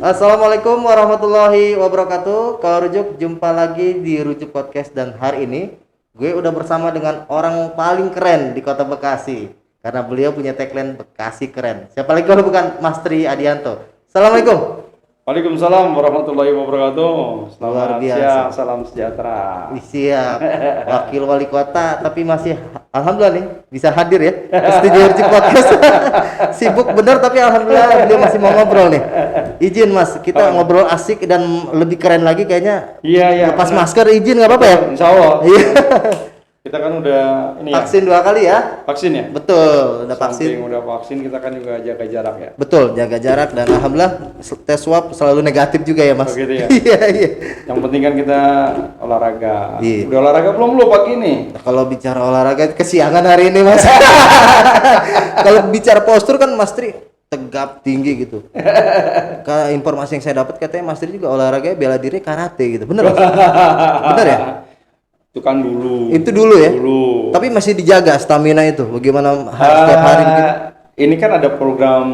Assalamualaikum warahmatullahi wabarakatuh. Kalau Rujuk, jumpa lagi di Rujuk Podcast dan hari ini gue udah bersama dengan orang paling keren di Kota Bekasi karena beliau punya tagline Bekasi keren. Siapa lagi kalau bukan Mas Tri Adianto. Assalamualaikum. Waalaikumsalam warahmatullahi wabarakatuh. Luar Selamat biasa. siang, salam sejahtera. Siap. Wakil wali kota tapi masih alhamdulillah nih bisa hadir ya ke studio Rujuk Podcast. Sibuk bener tapi alhamdulillah beliau masih mau ngobrol nih. Izin Mas, kita ngobrol asik dan lebih keren lagi kayaknya. Iya. Lepas masker izin nggak apa-apa ya? Insya Allah. Iya. Kita kan udah ini Vaksin 2 kali ya? Vaksin ya? Betul, udah Samping vaksin. udah vaksin kita kan juga jaga jarak ya. Betul, jaga jarak dan alhamdulillah tes swab selalu negatif juga ya Mas. Oh gitu ya? Iya. Yang penting kan kita olahraga. Iya. Udah olahraga belum lu pagi nih? Kalau bicara olahraga kesiangan hari ini Mas. Kalau bicara postur kan Mas Tri tegap tinggi gitu. Informasi yang saya dapat katanya Mas Tri juga olahraganya bela diri karate gitu. Bener Mas? Bener ya? Itu kan dulu. Itu dulu ya? Dulu. Tapi masih dijaga stamina itu. Bagaimana setiap hari begitu? Ini kan ada program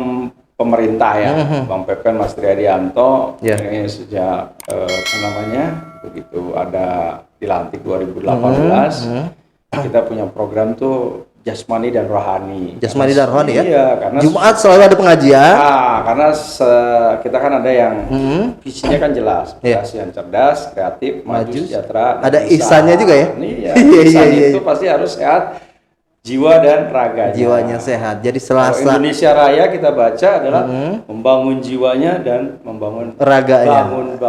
pemerintah ya, Bang Pepen Mas Triadianto. Ya. Ini sejak begitu ada dilantik 2018, kita punya program tuh jasmani dan rohani. Jasmani dan rohani ya? Iya, karena Jumat selalu ada pengajian. karena kita kan ada yang visinya kan jelas, Iya. Bekasi yang cerdas, kreatif, maju, sejahtera. Ada bisa. ihsannya juga ya? Iya, Iya, ihsan iya. itu pasti harus sehat jiwa dan raganya. Jiwanya sehat. Jadi Kalau Selasa Indonesia Raya kita baca adalah membangun jiwanya dan membangun raganya. bangun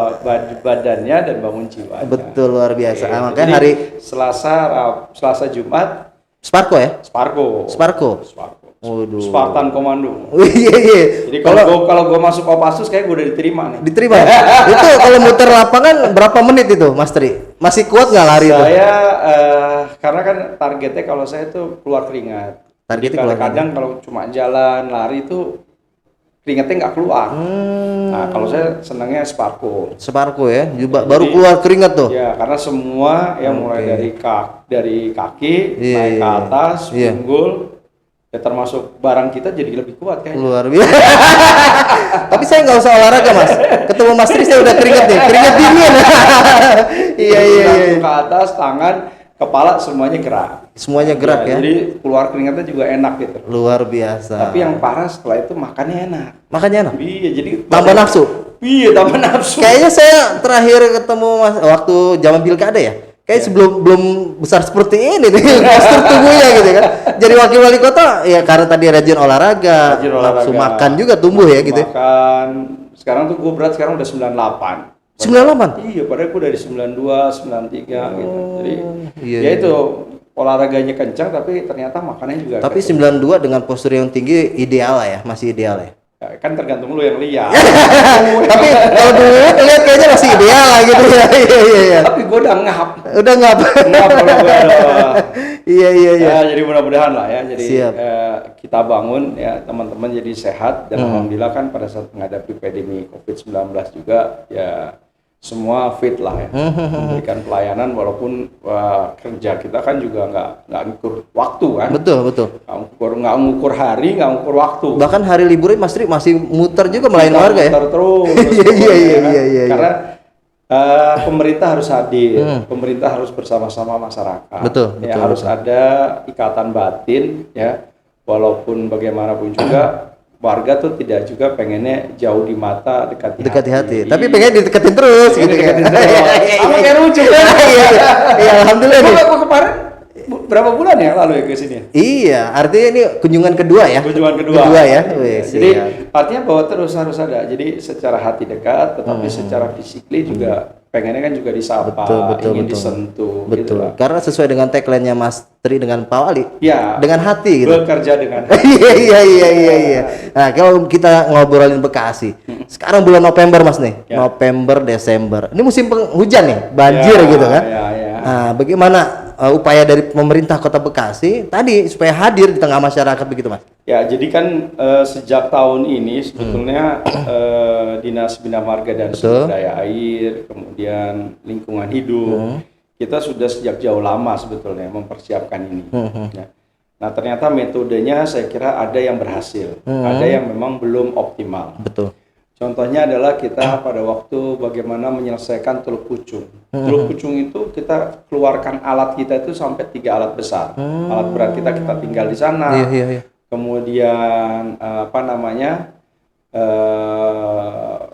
badannya dan bangun jiwanya. Betul, luar biasa. Oke, Makanya jadi hari Selasa Jumat Sparko ya? Sparko. Waduh. Spartan Komando. Iya. Jadi kalau gua masuk Kopassus kayak gua udah diterima nih. Diterima. Itu kalau muter lapangan berapa menit itu, Mas Tri? Masih kuat nggak lari itu? Saya karena kan targetnya kalau saya tuh keluar keringat. Targetnya Jadi keluar kadang kalau cuma jalan lari itu keringatnya nggak keluar. Nah kalau saya senangnya Sparko. Sparko ya. Baru keluar keringat tuh. Ya karena semua yang mulai dari kaki Iya, naik ke iya. atas, Iya. pinggul, ya termasuk barang kita jadi lebih kuat kayaknya. Luar biasa. Tapi saya nggak usah olahraga Mas. Ketemu Mas Tri saya udah keringat nih. Keringat dingin. Iya. Ke atas, tangan, kepala semuanya gerak. Semuanya gerak ya. Jadi keluar keringatnya juga enak gitu. Luar biasa. Tapi yang parah setelah itu makannya enak. Makanya enak. Iya, jadi Tambah nafsu. Iya, tambah nafsu. Kayaknya saya terakhir ketemu Mas waktu zaman pilkada ya. Kayak sebelum belum besar seperti ini nih postur tubuhnya gitu kan. Jadi wakil wali kota ya karena tadi rajin olahraga, nafsu makan juga tumbuh ya gitu. Makan. Sekarang tuh gue berat sekarang udah 98. 98. Iya, padahal gue dari 92, 93 gitu. Jadi iya, ya itu olahraganya kencang tapi ternyata makannya juga. Tapi 92 dengan postur yang tinggi ideal lah ya, masih ideal ya. Ya, kan tergantung lu yang lihat. Tapi kalau dulu lihat kayaknya masih ideal lah gitu ya. Iya. Tapi gue udah ngap. Udah nggak apa. Ngap kalau gue udah. Iya. Ya, jadi mudah-mudahan lah ya. Jadi Siap. kita bangun ya teman-teman jadi sehat dan alhamdulillah kan pada saat menghadapi pandemi COVID-19 juga ya semua fit lah ya, memberikan pelayanan walaupun kerja kita kan juga nggak ngukur waktu kan. Betul. Nggak ngukur hari, nggak ngukur waktu. Bahkan hari liburnya Mas Tri masih muter juga melayani warga ya. Muter terus. Iya. Karena pemerintah harus hadir, pemerintah harus bersama-sama masyarakat. Betul. Harus ada ikatan batin ya, walaupun bagaimanapun juga. Warga tuh tidak juga pengennya jauh di mata, dekat di hati. Tapi pengen dideketin terus gitu kan. Sama kayak Rujuk. Iya, alhamdulillah nih. Gua kemarin berapa bulan ya lalu ya ke sini? Iya, artinya ini kunjungan kedua ya. Kunjungan kedua ya. Wih, jadi siap. artinya bahwa terus harus ada. Jadi secara hati dekat, tetapi secara fisikly juga pengennya kan juga disapa, ingin disentuh. Betul. Gitu lah. Karena sesuai dengan tagline-nya Mas Tri dengan Pak Wali. Ya. Dengan hati gitu. Bekerja dengan hati. Iya. Nah, kalau kita ngobrolin Bekasi. Sekarang bulan November Mas nih. Ya. November, Desember. Ini musim penghujan nih, banjir gitu kan. Ya. Nah, bagaimana upaya dari pemerintah Kota Bekasi tadi supaya hadir di tengah masyarakat begitu Mas? Ya, jadi kan sejak tahun ini sebetulnya Dinas Bina Marga dan Sumber Daya Air, kemudian lingkungan hidup, kita sudah sejak jauh lama sebetulnya mempersiapkan ini. Ya. Nah, ternyata metodenya saya kira ada yang berhasil, ada yang memang belum optimal. Betul. Contohnya adalah kita pada waktu bagaimana menyelesaikan Teluk Pucung. Teluk Pucung itu kita keluarkan alat kita itu sampai 3 alat besar. Alat berat kita tinggal di sana. Iya. Kemudian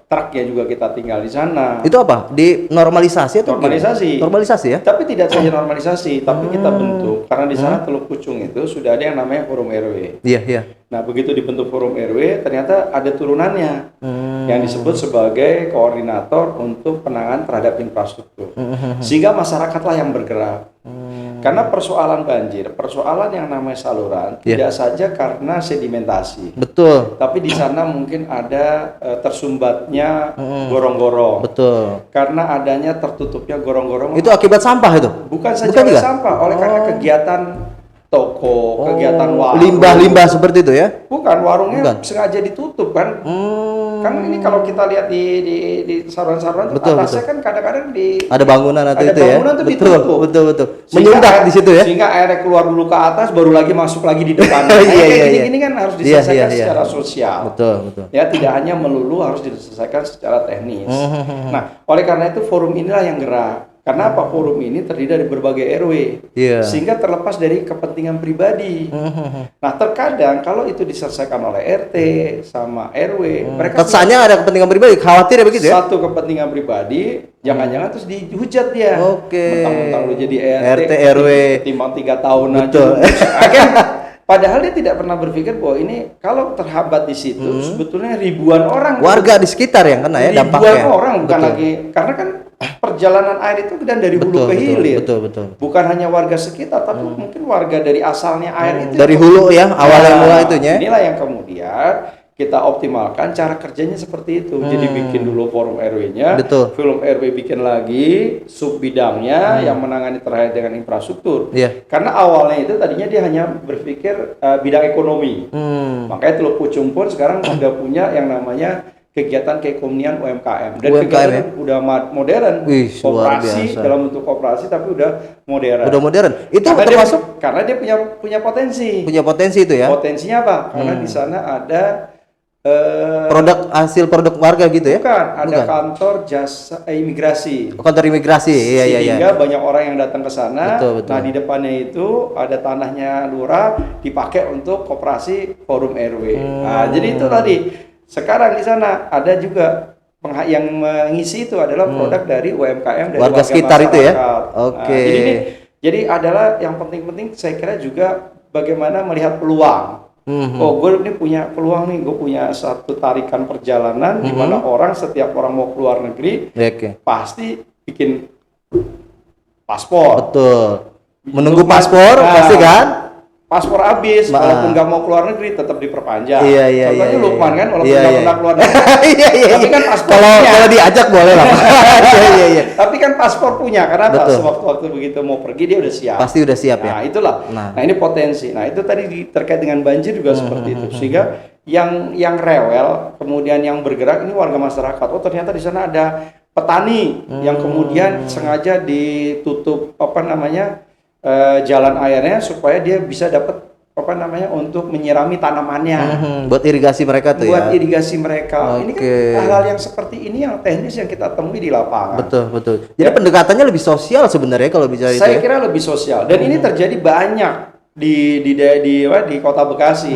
truknya juga kita tinggal di sana. Itu apa? Di normalisasi atau Normalisasi. Normalisasi ya? Tapi tidak saja normalisasi, tapi kita bentuk karena di sana Teluk Pucung itu sudah ada yang namanya forum RW. Iya. Nah, begitu dibentuk forum RW, ternyata ada turunannya yang disebut sebagai koordinator untuk penanganan terhadap infrastruktur. Sehingga masyarakatlah yang bergerak. Karena persoalan banjir, persoalan yang namanya saluran tidak saja karena sedimentasi. Betul. Tapi di sana mungkin ada tersumbatnya gorong-gorong. Betul. Karena adanya tertutupnya gorong-gorong. Itu akibat sampah itu? Bukan saja oleh sampah, oleh karena kegiatan toko, kegiatan warung. Limbah-limbah seperti itu ya? Bukan, warungnya sengaja ditutup kan? Kan ini kalau kita lihat di saluran-saluran itu atasnya kan kadang-kadang ada bangunan atau itu ya? Tuh ditutup. Betul. Menyundak di situ ya? Sehingga airnya keluar dulu ke atas, baru lagi masuk lagi di depan. Gini kan harus diselesaikan secara sosial. Betul. Ya, tidak hanya melulu harus diselesaikan secara teknis. Nah, oleh karena itu forum inilah yang gerak. Karena apa? Forum ini terdiri dari berbagai RW, sehingga terlepas dari kepentingan pribadi. Nah, terkadang kalau itu diselesaikan oleh RT sama RW, mereka kesannya ada kepentingan pribadi, khawatir ya begitu ya? Satu kepentingan pribadi, jangan-jangan terus dihujat dia. Mentang-mentang lu jadi RT RW, timbang 3 tahun aja. Padahal dia tidak pernah berpikir bahwa ini kalau terhambat di situ, sebetulnya ribuan orang warga di sekitar yang kena ya dampaknya. Ribuan orang bukan lagi, karena kan perjalanan air itu dan dari hulu ke hilir. Betul. Bukan hanya warga sekitar, tapi mungkin warga dari asalnya air itu. Dari hulu ya, awalnya mula itunya. Inilah yang kemudian kita optimalkan cara kerjanya seperti itu. Jadi bikin dulu forum RW-nya, forum RW bikin lagi sub bidangnya yang menangani terkait dengan infrastruktur. Karena awalnya itu tadinya dia hanya berpikir bidang ekonomi. Makanya Teluk Pucung pun sekarang sudah punya yang namanya kegiatan keekonomian UMKM dan kegiatan udah modern. Koperasi dalam bentuk koperasi tapi udah modern. Itu karena termasuk karena dia punya potensi. Punya potensi itu ya. Potensinya apa? Karena di sana ada hasil produk warga gitu ya? Ada kantor jasa imigrasi. Kantor imigrasi, iya. Sehingga banyak orang yang datang ke sana. Betul. Nah, di depannya itu ada tanahnya lurah dipakai untuk koperasi forum RW. Nah, jadi itu tadi. Sekarang di sana ada juga yang mengisi itu adalah produk dari UMKM dari warga sekitar itu ya. Nah, jadi adalah yang penting-penting saya kira juga bagaimana melihat peluang. Gue ini punya peluang nih, gue punya satu tarikan perjalanan di mana setiap orang mau keluar negeri pasti bikin paspor. Betul. Menunggu paspor pasti kan? Paspor habis, walaupun nggak mau keluar negeri tetap diperpanjang. Iya. Contohnya Lukman kan, walaupun nggak pernah keluar negeri. Tapi kan paspornya. Kalau diajak boleh lah. Iya. Tapi kan paspor punya, karena sewaktu-waktu begitu mau pergi dia udah siap. Pasti udah siap ya. Nah itulah. Nah ini potensi. Nah itu tadi terkait dengan banjir juga seperti itu. Sehingga yang rewel, kemudian yang bergerak ini warga masyarakat. Oh ternyata di sana ada petani yang kemudian sengaja ditutup jalan airnya supaya dia bisa dapat untuk menyirami tanamannya. Buat irigasi mereka tuh buat irigasi mereka. Ini kan hal-hal yang seperti ini yang teknis yang kita temui di lapangan. Betul. Jadi pendekatannya lebih sosial sebenarnya kalau bicara itu. Saya kira lebih sosial dan ini terjadi banyak di Kota Bekasi.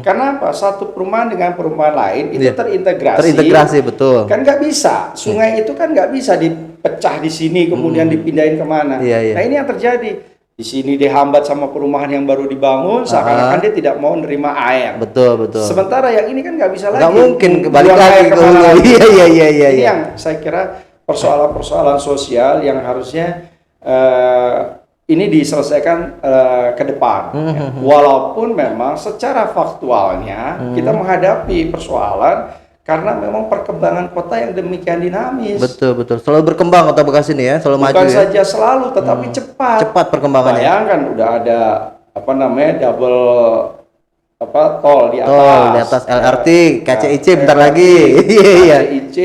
Karena apa? Satu perumahan dengan perumahan lain itu terintegrasi. Betul. Kan nggak bisa. Sungai itu kan nggak bisa dipecah di sini kemudian dipindahin kemana. Nah ini yang terjadi. Di sini dihambat sama perumahan yang baru dibangun, seakan-akan dia tidak mau nerima air. Betul. Sementara yang ini kan nggak bisa lagi. Nggak mungkin kembali lagi ke hulu. Iya. Ini yang saya kira persoalan-persoalan sosial yang harusnya ini diselesaikan ke depan. Walaupun memang secara faktualnya kita menghadapi persoalan karena memang perkembangan kota yang demikian dinamis. Betul. Selalu berkembang Kota Bekasi ini ya, selalu maju. Bukan saja selalu, tetapi cepat. Cepat perkembangannya. Bayangkan udah ada double tol di atas. LRT, KCIC bentar lagi. KCIC.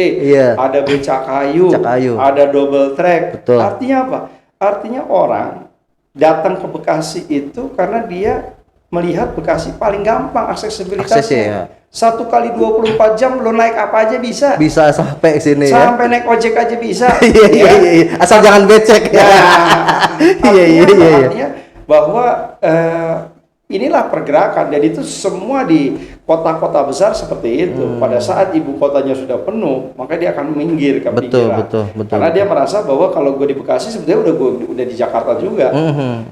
Ada becak kayu. Ada double track. Betul. Artinya apa? Artinya orang datang ke Bekasi itu karena dia melihat Bekasi paling gampang aksesibilitasnya. Aksesnya, ya. 1 kali 24 jam lo naik apa aja bisa. Bisa sampai sini ya. Sampai naik ojek aja bisa. Iya, ya. iya. Asal jangan becek ya. Artinya bahwa inilah pergerakan, dan itu semua di kota-kota besar seperti itu. Pada saat ibu kotanya sudah penuh, maka dia akan minggir ke pinggiran. Betul. Karena dia merasa bahwa kalau gue di Bekasi sebetulnya udah di Jakarta juga.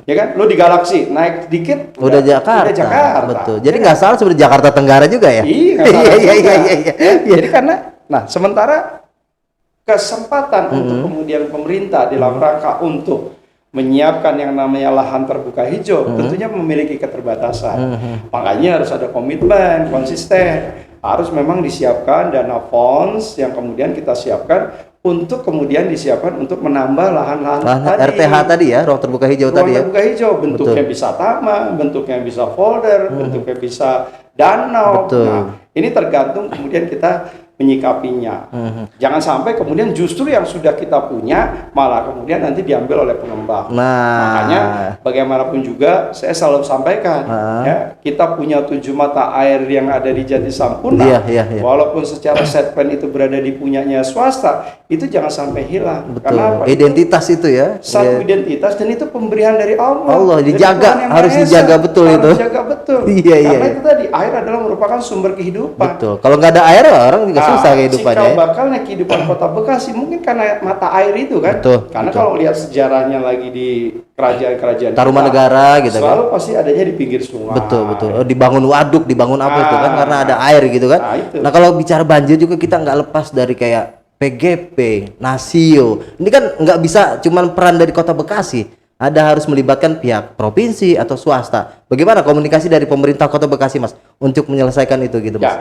Ya kan? Lo di Galaksi naik sedikit Udah Jakarta. Udah Jakarta. Betul. Jadi nggak salah sebenarnya Jakarta Tenggara juga ya. Iya, nggak salah juga. Iya. Jadi karena, nah sementara kesempatan untuk kemudian pemerintah dalam rangka untuk menyiapkan yang namanya lahan terbuka hijau tentunya memiliki keterbatasan. Makanya harus ada komitmen konsisten, harus memang disiapkan dana funds yang kemudian kita siapkan untuk kemudian disiapkan untuk menambah lahan-lahan tadi. RTH tadi ya, ruang terbuka hijau Ruang tadi ya. terbuka hijau bentuknya bisa taman, bentuknya bisa folder, bentuknya bisa danau. Betul. Nah, ini tergantung kemudian kita menyikapinya. Jangan sampai kemudian justru yang sudah kita punya malah kemudian nanti diambil oleh pengembang. Nah, Makanya bagaimanapun juga saya selalu sampaikan ya, kita punya 7 mata air yang ada di Jatisampurna. Iya. Walaupun secara setpen itu berada di punyanya swasta, itu jangan sampai hilang. betul. Karena apa? Identitas itu ya. Satu Iya. identitas, dan itu pemberian dari Allah. Allah Dari dijaga, Tuhan Yang harus Maha Esa. dijaga betul Harus itu. dijaga betul. Iya. Karena itu tadi air adalah merupakan sumber kehidupan. Betul. Kalau nggak ada air orang juga susah kehidupannya. Cikal bakalnya kehidupan kota Bekasi mungkin karena mata air itu kan. Betul, Karena betul. kalau lihat sejarahnya lagi di kerajaan-kerajaan Tarumanegara gitu kan. selalu pasti adanya di pinggir sungai. Betul. Oh, dibangun waduk, dibangun apa itu kan Ah. karena ada air gitu kan. Nah, itu. Nah, kalau bicara banjir juga kita nggak lepas dari kayak PGP, Nasio. Ini kan nggak bisa cuman peran dari Kota Bekasi. Ada harus melibatkan pihak provinsi atau swasta. Bagaimana komunikasi dari pemerintah Kota Bekasi, Mas, untuk menyelesaikan itu gitu, Mas? Ya,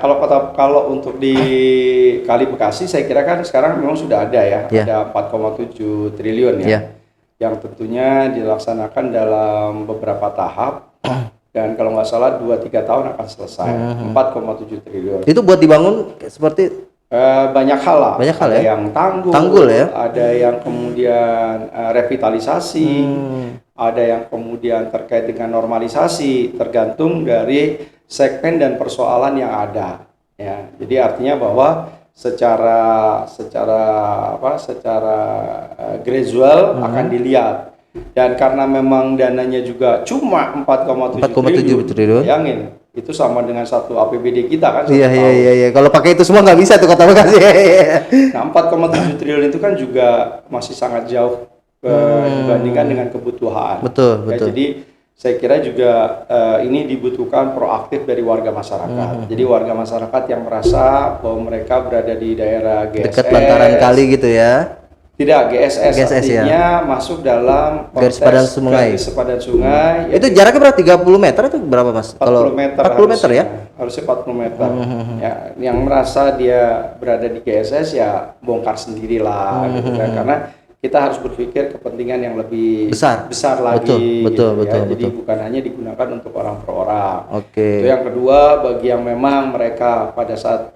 kalau untuk di Kali Bekasi saya kira kan sekarang memang sudah ada ya, Ya. ada 4,7 triliun ya. Ya. Yang tentunya dilaksanakan dalam beberapa tahap. Dan kalau nggak salah 2-3 tahun akan selesai. 4,7 triliun. Itu buat dibangun seperti Banyak hal lah. Banyak hal ada ya? yang Tanggul ya? ada yang kemudian revitalisasi, ada yang kemudian terkait dengan normalisasi, tergantung dari segmen dan persoalan yang ada. Ya, jadi artinya bahwa secara gradual akan dilihat. Dan karena memang dananya juga cuma 4,7 triliun, bayangin itu sama dengan satu APBD kita kan. Iya. Kalau pakai itu semua nggak bisa tuh Kota Bekasi. Nah, 4,7 triliun itu kan juga masih sangat jauh dibandingkan dengan kebutuhan. Betul. Ya, jadi saya kira juga ini dibutuhkan proaktif dari warga masyarakat. Jadi warga masyarakat yang merasa bahwa mereka berada di daerah GSS, Dekat bantaran kali gitu ya. Tidak, GSS ya. artinya masuk dalam Garis padan sungai. Garis padan sungai. Itu jaraknya berapa? 30 meter itu berapa, Mas? 40 meter. 40 meter ya? Harusnya 40 meter. Ya, yang merasa dia berada di GSS ya bongkar sendirilah gitu kan. Karena kita harus berpikir kepentingan yang lebih besar lagi. Betul. Jadi bukan hanya digunakan untuk orang per orang. Oke. Itu yang kedua, bagi yang memang mereka pada saat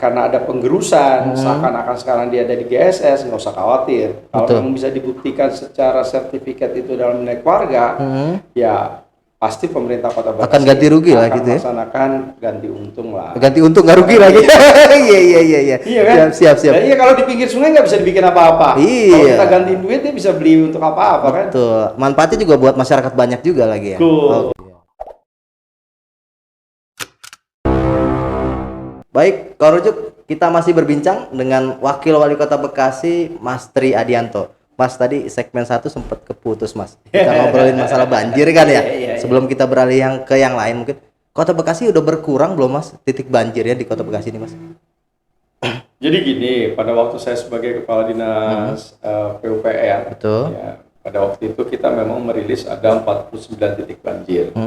karena ada penggerusan seakan-akan sekarang dia ada di GSS, nggak usah khawatir. Kalau memang bisa dibuktikan secara sertifikat itu dalam milik warga, ya pasti pemerintah Kota Bekasi akan ganti rugi lah gitu ya. Melaksanakan ganti untung lah. Ganti untung nggak rugi lagi. Iya. Iya kan? Siap. Dan iya, kalau di pinggir sungai nggak bisa dibikin apa-apa. Iya. Kalau kita gantiin duit dia bisa beli untuk apa-apa kan? Betul. Manfaatnya juga buat masyarakat banyak juga lagi ya. Cool. Baik, Kak Rujuk, kita masih berbincang dengan Wakil Wali Kota Bekasi, Mas Tri Adianto. Mas, tadi segmen 1 sempat keputus, Mas. Kita ngobrolin masalah banjir kan ya. Sebelum kita beralih ke yang lain mungkin. Kota Bekasi udah berkurang belum, Mas, titik banjirnya di Kota Bekasi ini, Mas? Jadi gini, pada waktu saya sebagai Kepala Dinas PUPR, Betul. ya, pada waktu itu kita memang merilis ada 49 titik banjir.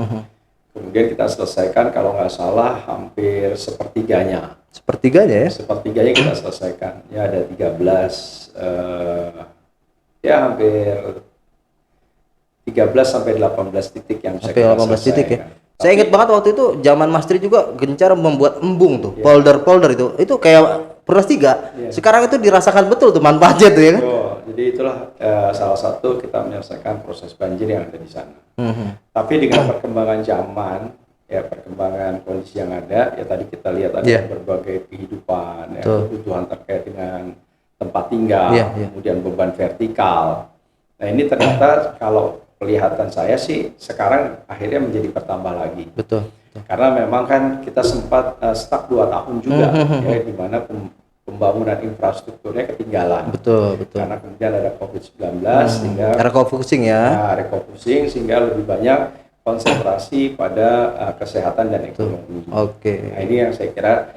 Kemudian kita selesaikan kalau nggak salah hampir sepertiganya. Sepertiganya ya? Sepertiganya kita selesaikan. Ya ada 13, ya hampir 13 sampai 18 titik yang bisa Sampai kita 18 titik ya. selesaikan. Saya ingat banget waktu itu zaman Mas Tri juga gencar membuat embung tuh, polder itu. Itu kayak Purnas 3. Sekarang itu dirasakan betul tuh manfaatnya tuh ya kan? Jadi itulah salah satu kita menyelesaikan proses banjir yang ada di sana. Tapi dengan perkembangan zaman, ya perkembangan kondisi yang ada, ya tadi kita lihat ada berbagai kehidupan, ya, kebutuhan terkait dengan tempat tinggal, kemudian beban vertikal. Nah ini ternyata kalau kelihatan saya sih sekarang akhirnya menjadi bertambah lagi. Betul. Karena memang kan kita sempat stuck 2 tahun juga, ya di mana pembangunan infrastrukturnya ketinggalan. Betul. Karena kemudian ada COVID-19 sehingga refocusing ya. Refocusing sehingga lebih banyak konsentrasi pada kesehatan dan ekonomi. Oke. Nah, ini yang saya kira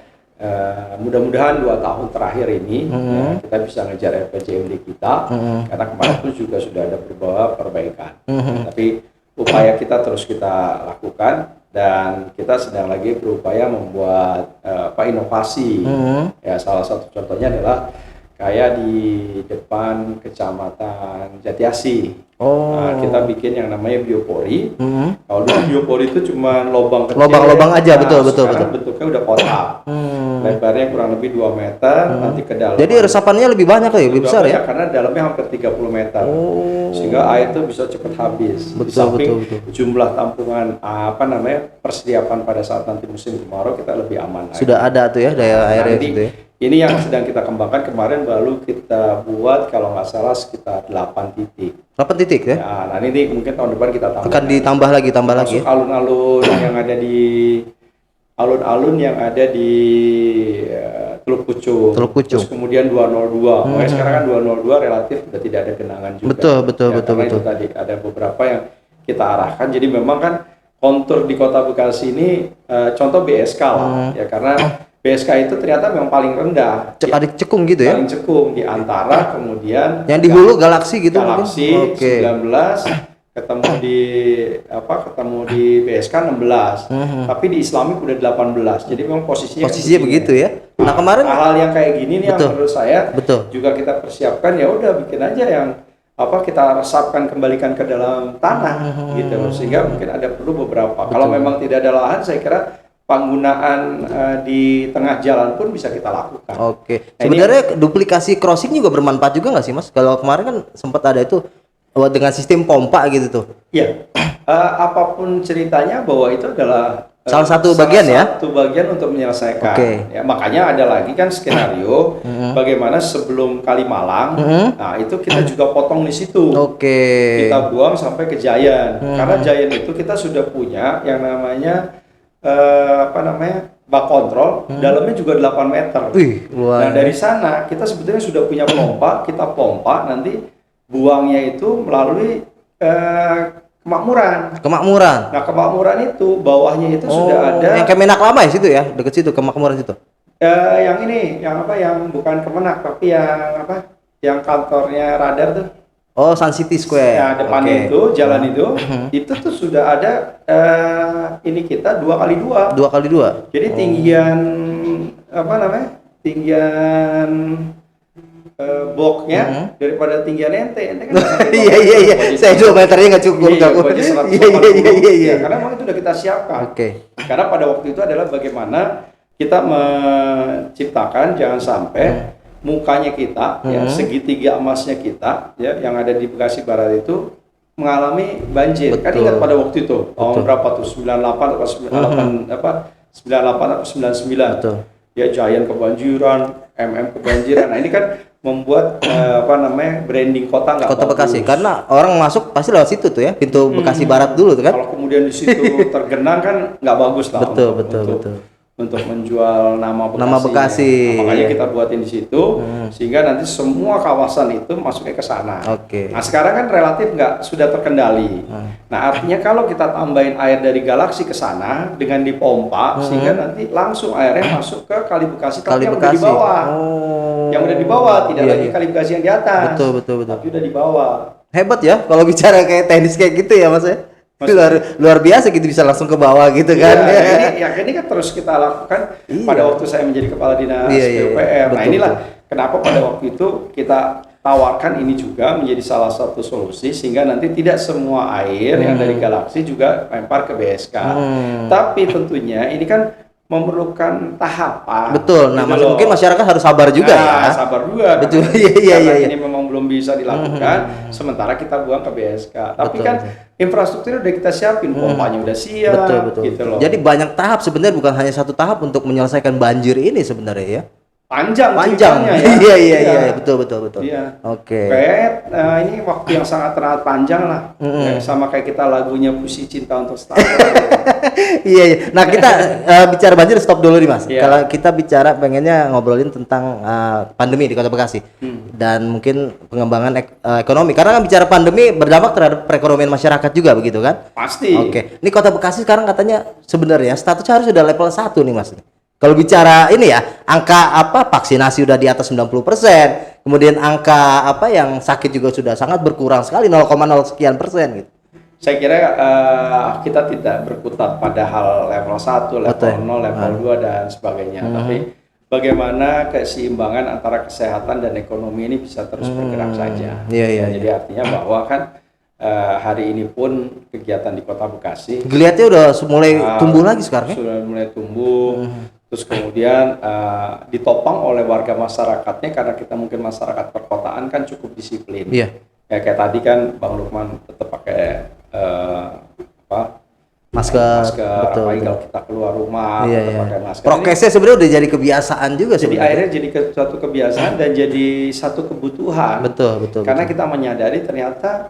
mudah-mudahan 2 tahun terakhir ini ya, kita bisa ngejar RPJMD kita karena kemarin pun juga sudah ada beberapa perbaikan. Tapi upaya kita terus kita lakukan dan kita sedang lagi berupaya membuat inovasi. Ya salah satu contohnya adalah kayak di depan Kecamatan Jatiasi. Nah, kita bikin yang namanya biopori. Kalau dulu biopori itu cuma lubang kecil. Lubang aja, betul. Bentuknya udah kotak. Lebarnya kurang lebih 2 meter, nanti ke dalam. Jadi resapannya lebih banyak ya, lebih besar ya? Karena dalamnya hampir 30 meter. Sehingga air itu bisa cepat habis. Di samping jumlah tampungan persiapan pada saat nanti musim kemarau kita lebih aman. Sudah ada tuh ya daya airnya gitu ya. Ini yang sedang kita kembangkan, kemarin baru kita buat kalau nggak salah sekitar 8 titik. 8 titik ya? Nah ini mungkin tahun depan kita tambah. Akan ditambah lagi ya? Alun-alun yang ada di Teluk Pucung. Terus kemudian 202. Makanya sekarang kan 202 relatif sudah tidak ada genangan juga. Betul. Itu tadi ada beberapa yang kita arahkan. Jadi memang kan kontur di Kota Bekasi ini contoh BSK lah ya, karena BSK itu ternyata memang paling rendah. Cekung gitu ya? Paling cekung di antara kemudian yang di hulu Galaksi gitu. Galaksi 19 ketemu di BSK 16. Tapi di Islamic udah 18. Jadi memang posisinya begitu ya. Nah, kemarin hal-hal yang kayak gini nih yang menurut saya juga kita persiapkan, ya udah bikin aja yang kita resapkan, kembalikan ke dalam tanah gitu, sehingga mungkin ada perlu beberapa. Kalau memang tidak ada lahan, saya kira penggunaan di tengah jalan pun bisa kita lakukan. Oke. Sebenarnya duplikasi crossing juga bermanfaat juga nggak sih Mas? Kalau kemarin kan sempat ada itu dengan sistem pompa gitu tuh. Iya. Apapun ceritanya bahwa itu adalah salah satu bagian untuk menyelesaikan. Ya, makanya ada lagi kan skenario bagaimana sebelum Kalimalang, nah itu kita juga potong di situ. Kita buang sampai ke Giant. Karena Giant itu kita sudah punya yang namanya bak kontrol, dalamnya juga 8 meter. Nah dari sana kita sebetulnya sudah punya pompa, kita pompa nanti buangnya itu melalui Kemakmuran. Nah Kemakmuran itu bawahnya itu sudah ada. Yang Kemenak lama ya situ ya, deket situ Kemakmuran situ. Yang bukan Kemenak tapi yang kantornya radar tuh. Oh, Sun City Square. Nah, depan itu, jalan itu tuh sudah ada kita 2x2. 2x2. Jadi tinggian tinggian boxnya daripada tinggian ente kan. Iya. Saya 2 meternya nggak cukup. Iya. Karena memang itu sudah kita siapkan. Karena pada waktu itu adalah bagaimana kita menciptakan jangan sampai mukanya kita, ya segitiga emasnya kita, ya yang ada di Bekasi Barat itu mengalami banjir. Kan ingat pada waktu itu tahun berapa tuh 98 atau 99. Ya Giant kebanjiran, kebanjiran. Nah ini kan membuat branding kota nggak bagus. Kota Bekasi, karena orang masuk pasti lewat situ tuh ya, pintu Bekasi Barat dulu tuh kan. Kalau kemudian di situ tergenang kan nggak bagus lah. Betul. Untuk menjual nama Bekasi. Nah, makanya kita buatin di situ sehingga nanti semua kawasan itu masuknya ke sana. Nah sekarang kan relatif sudah terkendali. Nah artinya kalau kita tambahin air dari Galaksi ke sana dengan dipompa sehingga nanti langsung airnya masuk ke Kali Bekasi tapi yang udah di bawah. Yang udah di bawah, tidak lagi Kali Bekasi yang di atas. Betul. Tapi udah di bawah. Hebat ya kalau bicara kayak teknis kayak gitu ya Mas ya. Luar biasa gitu, bisa langsung ke bawah gitu kan. Ini kan terus kita lakukan pada waktu saya menjadi kepala dinas PUPR. Nah inilah kenapa pada waktu itu kita tawarkan ini juga menjadi salah satu solusi sehingga nanti tidak semua air yang dari Galaksi juga lempar ke BSK. Tapi tentunya ini kan memerlukan tahapan. Betul. Nah, gitu loh. mungkin masyarakat harus sabar juga Nah, ya. sabar juga. Betul. Karena Iya. ini memang belum bisa dilakukan, sementara kita buang ke BSK. Tapi Betul, kan infrastruktur udah kita siapin, pompanya udah siap, Betul. gitu loh. Jadi banyak tahap sebenarnya, bukan hanya satu tahap untuk menyelesaikan banjir ini sebenarnya ya. Panjang Panjang. ceritanya ya. Iya, betul. Iya. Oke. Kayak ini waktu yang sangat panjang lah. Kayak sama kayak kita lagunya Puisi Cinta Untuk Star. Iya. Nah, kita bicara banjir stop dulu nih Mas. Iya. Kalau kita bicara pengennya ngobrolin tentang pandemi di Kota Bekasi dan mungkin pengembangan ekonomi. Karena kan bicara pandemi berdampak terhadap perekonomian masyarakat juga begitu kan? Pasti. Oke. Ini Kota Bekasi sekarang katanya sebenarnya statusnya harus sudah level 1 nih Mas. Kalau bicara ini ya, angka vaksinasi udah di atas 90%, kemudian angka yang sakit juga sudah sangat berkurang sekali, 0,0 sekian persen gitu. Saya kira kita tidak berkutat pada hal level 1, level 0, level 2 dan sebagainya. Tapi bagaimana keseimbangan antara kesehatan dan ekonomi ini bisa terus bergerak saja. Iya. Jadi artinya bahwa kan hari ini pun kegiatan di Kota Bekasi Geliatnya udah mulai tumbuh lagi sekarang ya? Sudah mulai tumbuh. Terus kemudian ditopang oleh warga masyarakatnya, karena kita mungkin masyarakat perkotaan kan cukup disiplin. Iya. Ya kayak tadi kan Bang Lukman tetap pakai Masker. Betul. apalagi kalau kita keluar rumah tetap pakai masker. Prokesnya sebenarnya udah jadi kebiasaan juga Jadi sebenarnya. akhirnya jadi suatu kebiasaan dan jadi satu kebutuhan. Betul. Karena kita menyadari ternyata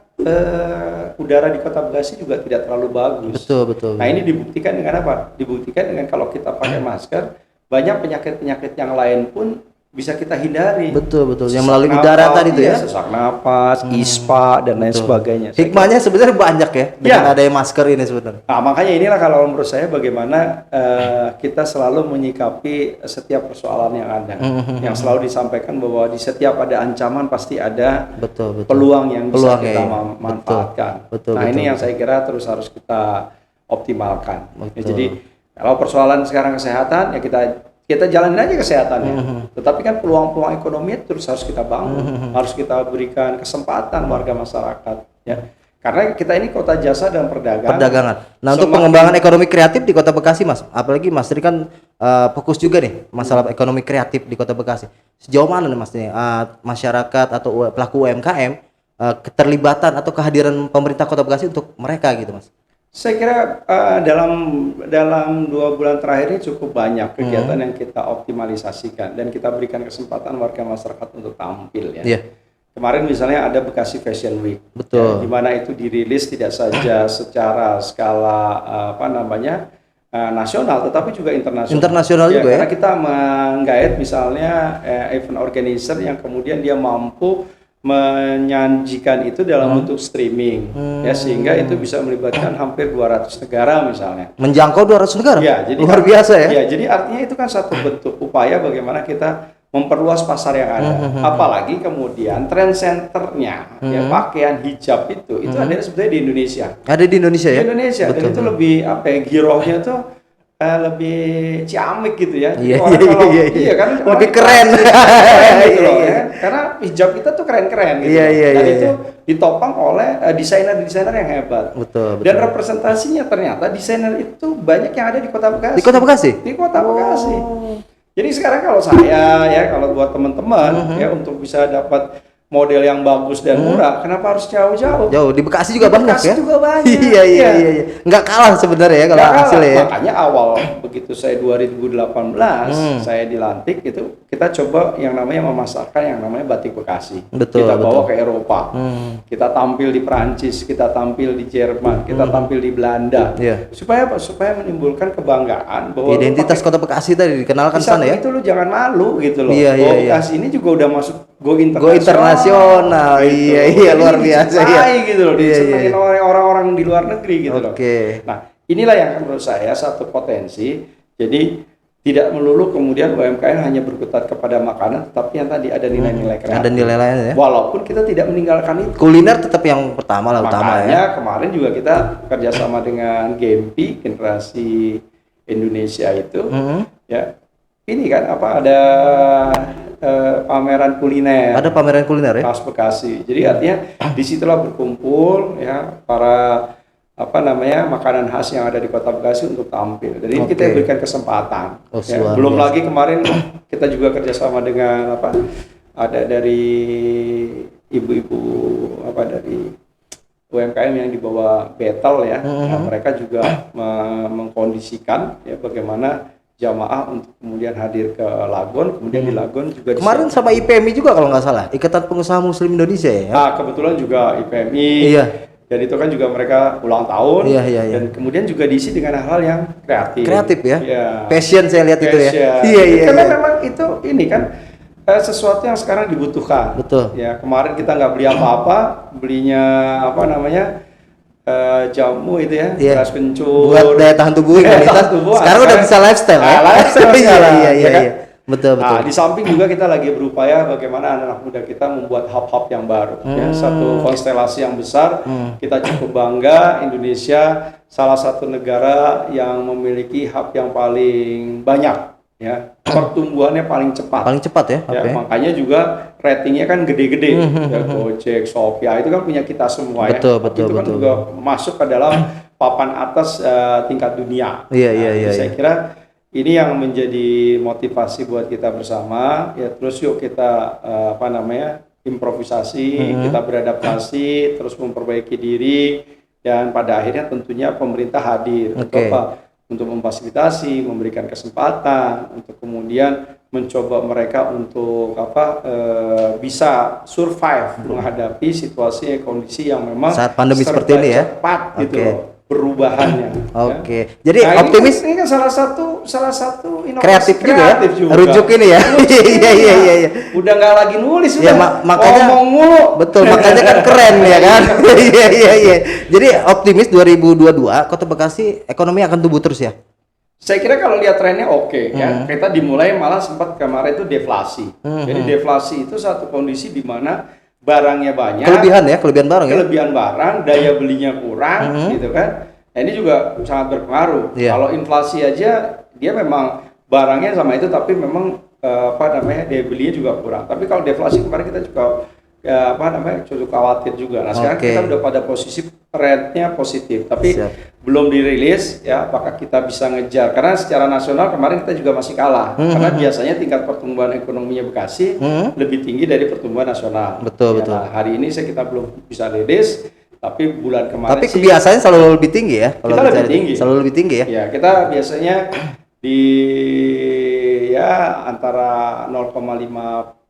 udara di Kota Bekasi juga tidak terlalu bagus. Betul. Nah, ini dibuktikan dengan apa? Dibuktikan dengan kalau kita pakai masker, banyak penyakit-penyakit yang lain pun bisa kita hindari. Betul. Yang melalui udara tadi itu ya. Sesak napas, ispa dan lain sebagainya. Hikmahnya sebenarnya banyak ya dengan adanya masker ini sebenarnya. Nah, makanya inilah kalau menurut saya bagaimana kita selalu menyikapi setiap persoalan yang ada. Yang selalu disampaikan bahwa di setiap ada ancaman pasti ada Betul. peluang yang bisa Peluang, kita ya. manfaatkan. Betul. Ini yang saya kira terus harus kita optimalkan. Ya, jadi kalau persoalan sekarang kesehatan ya kita jalanin aja kesehatannya. Tetapi kan peluang-peluang ekonomi terus harus kita bangun, harus kita berikan kesempatan warga masyarakat ya. Karena kita ini kota jasa dan perdagangan. Nah, untuk pengembangan ekonomi kreatif di Kota Bekasi Mas, apalagi Mas ini kan fokus juga nih masalah ekonomi kreatif di Kota Bekasi. Sejauh mana nih Mas nih masyarakat atau pelaku UMKM keterlibatan atau kehadiran pemerintah Kota Bekasi untuk mereka gitu Mas? Saya kira dalam 2 bulan terakhir ini cukup banyak kegiatan yang kita optimalisasikan dan kita berikan kesempatan warga masyarakat untuk tampil ya. Iya. Kemarin misalnya ada Bekasi Fashion Week, Betul. ya, di mana itu dirilis tidak saja secara skala nasional, tetapi juga internasional. Internasional juga ya. Karena kita menggait misalnya event organizer yang kemudian dia mampu menyajikan itu dalam bentuk streaming ya, sehingga itu bisa melibatkan hampir 200 negara misalnya. Menjangkau 200 negara? Ya, jadi luar biasa ya? Ya, jadi artinya itu kan satu bentuk upaya bagaimana kita memperluas pasar yang ada. Apalagi kemudian trend centernya ya, pakaian hijab itu ada sebetulnya di Indonesia. Ada di Indonesia ya? Di Indonesia. Betul. Dan itu lebih girohnya tuh lebih ciamik gitu ya. Iya, Iya kan lebih keren. Gitu loh, ya. Karena hijab kita tuh keren-keren gitu. Dan itu ditopang oleh desainer-desainer yang hebat. Betul. Dan representasinya ternyata desainer itu banyak yang ada di Kota Bekasi. Di Kota Bekasi? Di Kota Bekasi. Jadi sekarang kalau kalau buat teman-teman ya untuk bisa dapat model yang bagus dan murah, kenapa harus jauh-jauh? Jauh, di Bekasi juga banyak ya? Bekasi juga banyak. Iya. Nggak kalah sebenarnya ya kalau hasilnya ya. Makanya awal begitu saya 2018 saya dilantik itu kita coba yang namanya memasarkan yang namanya batik Bekasi. Betul, kita bawa ke Eropa. Kita tampil di Perancis, kita tampil di Jerman, kita tampil di Belanda. Iya. Supaya menimbulkan kebanggaan bahwa identitas Kota Bekasi tadi dikenalkan sana ya. Itu lu jangan malu gitu loh. Iya. Bekasi ini juga udah masuk go internasional. Gitu. Iya, luar biasa ya. Gitu loh, disenengin oleh orang-orang di luar negeri gitu loh. Nah, inilah yang menurut saya satu potensi. Jadi tidak melulu kemudian UMKM hanya berkutat kepada makanan, tetapi yang tadi ada nilai-nilai kreatif. Ada nilai lain ya. Walaupun kita tidak meninggalkan itu. Kuliner tetap yang pertama lah, utama ya. Makanya kemarin juga kita kerjasama dengan Gempi Generasi Indonesia itu, ya ini kan ada pameran kuliner. Ada pameran kuliner ya. Khas Bekasi. Jadi artinya disitulah berkumpul ya para makanan khas yang ada di Kota Bekasi untuk tampil. Jadi kita berikan kesempatan. Belum lagi kemarin kita juga kerjasama dengan ada dari ibu-ibu dari UMKM yang di bawah Betel ya. Nah, mereka juga mengkondisikan ya bagaimana jamaah untuk kemudian hadir ke Lagon, kemudian di Lagon juga kemarin sama IPMI juga kalau nggak salah, Ikatan Pengusaha Muslim Indonesia ya. Nah, kebetulan juga IPMI. Iya. Dan itu kan juga mereka ulang tahun. Iya. Dan kemudian juga diisi dengan hal-hal yang kreatif. Kreatif ya. Passion saya lihat itu ya. Iya. Karena memang itu ini kan sesuatu yang sekarang dibutuhkan. Betul. Ya, kemarin kita nggak beli apa-apa, belinya jamu itu ya, beras kencur. Buat daya tahan tubuh imunitas. Sekarang udah bisa lifestyle ya. Lifestyle Iya. Betul. Nah, di samping juga kita lagi berupaya bagaimana anak muda kita membuat hub-hub yang baru. Ya, satu konstelasi yang besar. Kita cukup bangga Indonesia salah satu negara yang memiliki hub yang paling banyak. Ya, pertumbuhannya paling cepat. Paling cepat ya. Makanya juga ratingnya kan gede-gede. Ya, Gojek, Shopee itu kan punya kita semua betul. Itu kan juga masuk ke dalam papan atas tingkat dunia. Iya. Saya kira ini yang menjadi motivasi buat kita bersama. Ya, terus yuk kita improvisasi, kita beradaptasi, terus memperbaiki diri, dan pada akhirnya tentunya pemerintah hadir untuk memfasilitasi, memberikan kesempatan, untuk kemudian mencoba mereka untuk bisa survive menghadapi situasi kondisi yang memang saat pandemi seperti ini ya. Cepat gitu loh perubahannya. Ya. Jadi optimis. Ini kan salah satu kreatif inovasi juga. Rujuk ini ya. Iya. Udah nggak lagi nulis, ya, makanya ngomong mulu. Betul, makanya kan keren ya kan. Iya. Jadi optimis 2022 Kota Bekasi ekonomi akan tumbuh terus ya. Saya kira kalau lihat trennya ya. Kita dimulai malah sempat kemarin itu deflasi. Jadi deflasi itu satu kondisi di mana barangnya banyak. Kelebihan barang ya. Kelebihan barang, daya belinya kurang gitu kan. Nah, ini juga sangat berpengaruh. Kalau inflasi aja dia memang barangnya sama itu tapi memang daya belinya juga kurang. Tapi kalau deflasi kemarin kita juga cukup khawatir juga. Nah, sekarang kita udah pada posisi trendnya positif, tapi belum dirilis ya apakah kita bisa ngejar, karena secara nasional kemarin kita juga masih kalah karena biasanya tingkat pertumbuhan ekonominya Bekasi lebih tinggi dari pertumbuhan nasional. Betul. Nah, hari ini kita belum bisa rilis, tapi bulan kemarin tapi kebiasaannya selalu lebih tinggi ya. Kita selalu lebih tinggi ya. Ya, kita biasanya di antara 0,5%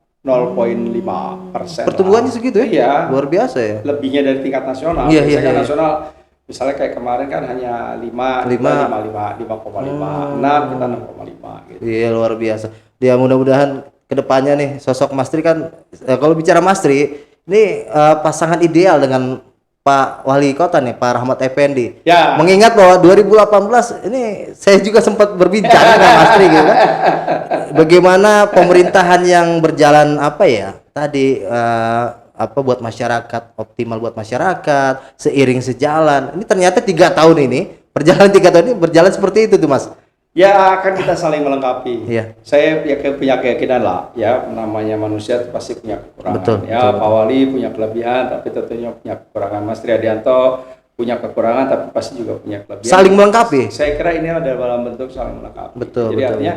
pertumbuhannya segitu ya? Iya. Luar biasa ya. Lebihnya dari tingkat nasional. Iya. Nasional misalnya kayak kemarin kan hanya 5,5, 6, kita 6,5 gitu. Iya, luar biasa. Ya, mudah-mudahan kedepannya nih sosok Mas Tri kan kalau bicara Mas Tri ini pasangan ideal dengan Pak Wali Kota nih, Pak Rahmat Effendi. Ya. Mengingat bahwa 2018 ini saya juga sempat berbincang dengan Mas Tri gitu kan. Bagaimana pemerintahan yang berjalan buat masyarakat, optimal buat masyarakat, seiring sejalan. Ini ternyata 3 tahun ini, perjalanan 3 tahun ini berjalan seperti itu tuh Mas. Ya, kan kita saling melengkapi. Iya. Saya punya keyakinan lah, ya namanya manusia pasti punya kekurangan. Betul. Pak Wali punya kelebihan, tapi tentunya punya kekurangan. Mas Triadianto punya kekurangan, tapi pasti juga punya kelebihan. Saling melengkapi. Saya kira ini adalah dalam bentuk saling melengkapi. Betul. Jadi artinya,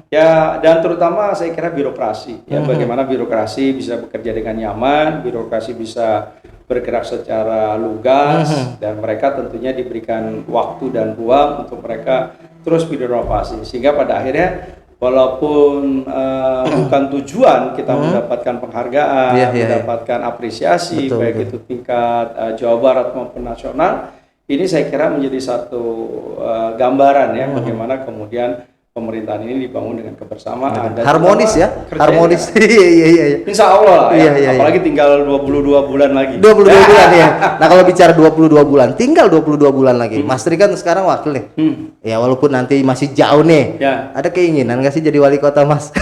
ya dan terutama saya kira birokrasi. Ya, bagaimana birokrasi bisa bekerja dengan nyaman, birokrasi bisa bergerak secara lugas, dan mereka tentunya diberikan waktu dan ruang untuk mereka terus berinovasi, sehingga pada akhirnya walaupun bukan tujuan kita mendapatkan penghargaan, mendapatkan apresiasi, baik itu tingkat Jawa Barat maupun nasional, ini saya kira menjadi satu gambaran ya bagaimana kemudian pemerintahan ini dibangun dengan kebersamaan dan harmonis ya, harmonis. Iya. Insya Allah lah ya. Apalagi tinggal 22 bulan lagi. 22 bulan ya. Nah, kalau bicara 22 bulan, tinggal 22 bulan lagi. Mas Tri kan sekarang wakil nih. Ya, walaupun nanti masih jauh nih. Ya. Ada keinginan nggak sih jadi wali kota, Mas?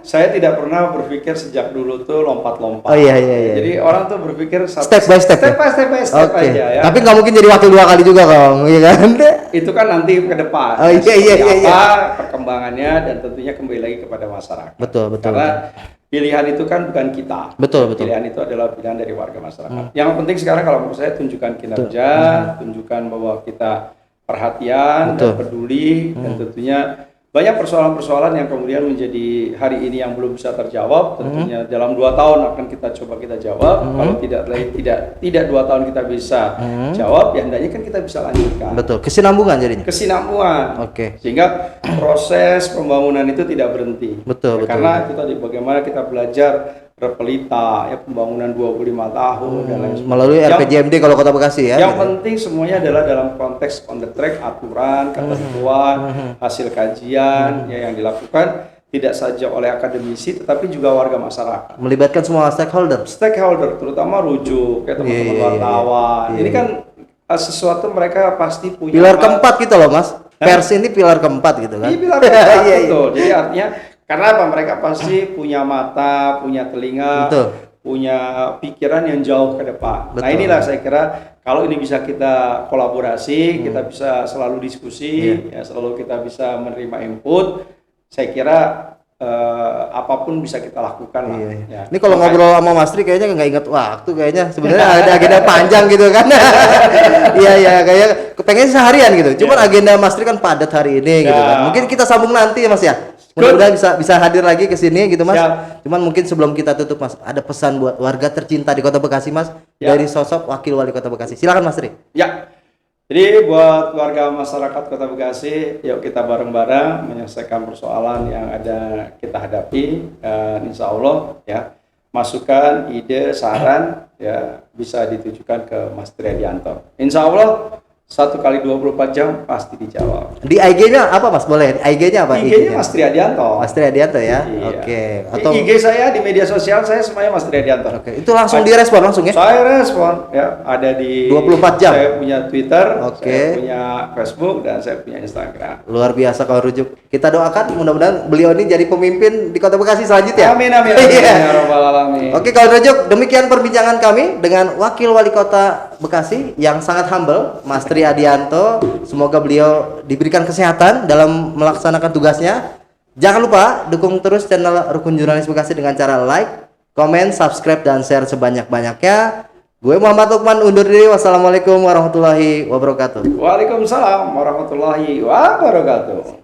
Saya tidak pernah berpikir sejak dulu tuh lompat-lompat. Oh iya. Jadi orang tuh berpikir step by step aja ya. Tapi nggak mungkin jadi wakil 2 kali juga Kong, iya kan? Itu kan nanti ke depan. Oh iya. Perkembangannya dan tentunya kembali lagi kepada masyarakat. Betul. Karena pilihan itu kan bukan kita. Betul, betul. Pilihan itu adalah pilihan dari warga masyarakat. Yang penting sekarang kalau menurut saya tunjukkan kinerja, tunjukkan bahwa kita perhatian dan peduli, dan tentunya banyak persoalan-persoalan yang kemudian menjadi hari ini yang belum bisa terjawab. Tentunya dalam 2 tahun akan kita jawab. Kalau tidak 2 tahun kita bisa jawab, ya hendaknya kan kita bisa lanjutkan. Betul, kesinambungan jadinya. Kesinambungan. Oke. Sehingga proses pembangunan itu tidak berhenti. Betul, betul. Karena itu tadi bagaimana kita belajar Repelita, ya pembangunan 25 tahun dan lain sebagainya. Melalui RPJMD kalau Kota Bekasi ya. Yang penting semuanya adalah dalam konteks on the track, aturan, ketentuan, hasil kajian ya yang dilakukan tidak saja oleh akademisi tetapi juga warga masyarakat. Melibatkan semua stakeholder. Stakeholder terutama rujuk kayak teman-teman wartawan. Ini kan sesuatu mereka pasti punya Pilar keempat gitu loh Mas. Pers ini pilar keempat gitu kan. Iya, pilar keempat betul. Jadi artinya karena apa? Mereka pasti punya mata, punya telinga, punya pikiran yang jauh ke depan. Nah inilah saya kira kalau ini bisa kita kolaborasi, kita bisa selalu diskusi, ya selalu kita bisa menerima input. Saya kira apapun bisa kita lakukan lah. Ya. Ini kalau ngobrol sama Mas Tri kayaknya nggak ingat waktu kayaknya. Sebenarnya ada agenda panjang gitu kan. Iya kayak pengen seharian gitu. Cuman agenda Mas Tri kan padat hari ini gitu kan. Mungkin kita sambung nanti ya Mas ya. Mudah-mudahan bisa hadir lagi ke sini gitu Mas. Cuman mungkin sebelum kita tutup Mas, ada pesan buat warga tercinta di Kota Bekasi Mas dari sosok Wakil Wali Kota Bekasi. Silakan Mas Tri. Ya. Jadi buat warga masyarakat Kota Bekasi, yuk kita bareng-bareng menyelesaikan persoalan yang ada kita hadapi. Dan insya Allah ya masukan, ide, saran ya bisa ditujukan ke Mas Triadianto. Insya Allah 1 kali 24 jam pasti dijawab. Di IG-nya apa Mas? Boleh? IG-nya apa? IG-nya Mas Triadianto. Mas Triadianto ya? Iya. Oke. Atau IG saya di media sosial saya semuanya Mas Triadianto. Oke. Itu langsung direspon langsung ya? Saya respon ya, ada di 24 jam. Saya punya Twitter, Oke. saya punya Facebook dan saya punya Instagram. Luar biasa kalau rujuk. Kita doakan mudah-mudahan beliau ini jadi pemimpin di Kota Bekasi selanjutnya. Amin amin. Ya rabbal alamin. Oke, kalau rujuk demikian perbincangan kami dengan Wakil Wali Kota Bekasi yang sangat humble, Mas Triadianto. Semoga beliau diberikan kesehatan dalam melaksanakan tugasnya. Jangan lupa dukung terus channel Rukun Jurnalis Bekasi dengan cara like, komen, subscribe, dan share sebanyak-banyaknya. Gue Muhammad Lukman undur diri. Wassalamualaikum warahmatullahi wabarakatuh. Waalaikumsalam warahmatullahi wabarakatuh.